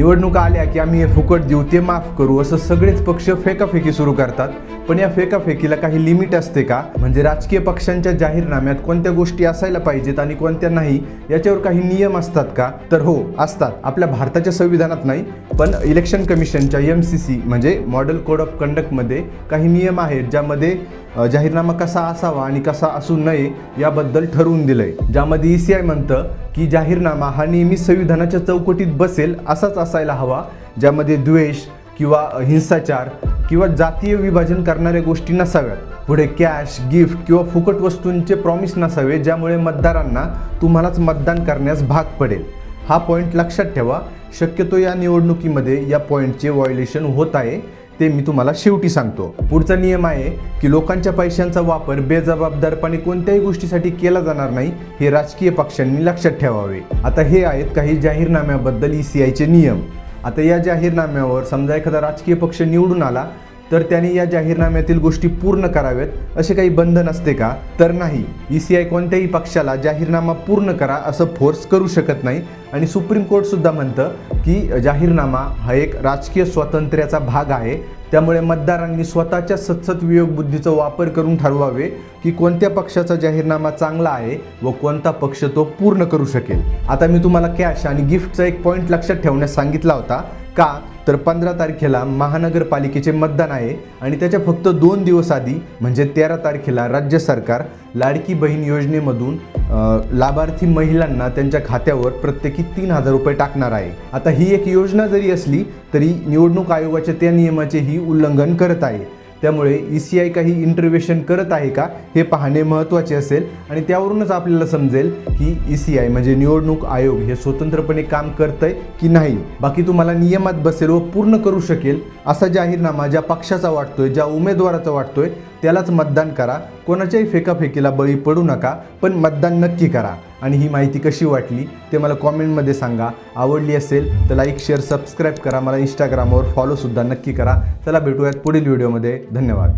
निवडणुका आल्या की आम्ही हे फुकट देऊ, ते माफ करू, असं सगळेच पक्ष फेकाफेकी सुरू करतात. पण या फेकाफेकीला काही लिमिट असते का? म्हणजे राजकीय पक्षांच्या जाहीरनाम्यात कोणत्या गोष्टी असायला पाहिजेत आणि कोणत्या नाही याच्यावर काही नियम असतात का? तर हो, असतात. आपल्या भारताच्या संविधानात नाही, पण इलेक्शन कमिशनच्या MCC म्हणजे मॉडेल कोड ऑफ कंडक्टमध्ये काही नियम आहेत ज्यामध्ये जाहीरनामा कसा असावा आणि कसा असू नये याबद्दल ठरवून दिलंय. ज्यामध्ये ECI म्हणतं की जाहीरनामा हा नेहमी संविधानाच्या चौकटीत बसेल असाच असायला हवा, ज्यामध्ये द्वेष किंवा हिंसाचार किंवा जातीय विभाजन करणाऱ्या गोष्टी नसाव्यात. पुढे कॅश, गिफ्ट किंवा फुकट वस्तूंचे प्रॉमिस नसावे, ज्यामुळे मतदारांना तुम्हालाच मतदान करण्यास भाग पडेल. हा पॉईंट लक्षात ठेवा. शक्यतो या निवडणुकीमध्ये या पॉईंटचे व्हायोलेशन होत आहे, ते मी तुम्हाला शेवटी सांगतो. पुढचा नियम आहे की लोकांच्या पैशांचा वापर बेजबाबदारपणे कोणत्याही गोष्टीसाठी केला जाणार नाही, हे राजकीय पक्षांनी लक्षात ठेवावे. आता हे आहेत काही जाहीरनाम्याबद्दल ECIचे नियम. आता या जाहीरनाम्यावर समजा एखादा राजकीय पक्ष निवडून आला तर त्याने या जाहीरनाम्यातील गोष्टी पूर्ण कराव्यात असे काही बंधन असते का? तर नाही. ECI कोणत्याही पक्षाला जाहीरनामा पूर्ण करा असं फोर्स करू शकत नाही. आणि सुप्रीम कोर्ट सुद्धा म्हणतं की जाहीरनामा हा एक राजकीय स्वातंत्र्याचा भाग आहे, त्यामुळे मतदारांनी स्वतःच्या सतसत विवेकबुद्धीचा वापर करून ठरवावे की कोणत्या पक्षाचा जाहीरनामा चांगला आहे व कोणता पक्ष तो पूर्ण करू शकेल. आता मी तुम्हाला कॅश आणि गिफ्टचा एक पॉईंट लक्षात ठेवण्यास सांगितला होता. का? तर 15 तारखेला महानगरपालिकेचे मतदान आहे आणि त्याच्या फक्त 2 दिवस आधी म्हणजे 13 तारखेला राज्य सरकार लाडकी बहीण योजनेमधून लाभार्थी महिलांना त्यांच्या खात्यावर प्रत्येकी 3,000 रुपये टाकणार आहे. आता ही एक योजना जरी असली तरी निवडणूक आयोगाच्या त्या नियमाचेही उल्लंघन करत आहे. त्यामुळे ECI काही इंटरव्हेशन करत आहे का हे पाहणे महत्त्वाचे असेल आणि त्यावरूनच आपल्याला समजेल की ECI म्हणजे निवडणूक आयोग हे स्वतंत्रपणे काम करतंय की नाही. बाकी तुम्हाला नियमात बसेल व पूर्ण करू शकेल असा जाहीरनामा ज्या पक्षाचा वाटतोय, ज्या उमेदवाराचा वाटतोय त्यालाच मतदान करा. कोणाच्याही फेकाफेकीला बळी पडू नका, पण मतदान नक्की करा. आणि ही माहिती कशी वाटली ते मला कॉमेंटमध्ये सांगा. आवडली असेल तर लाईक, शेअर, सबस्क्राईब करा. मला इंस्टाग्रामवर फॉलोसुद्धा नक्की करा. चला भेटूयात पुढील व्हिडिओमध्ये. धन्यवाद.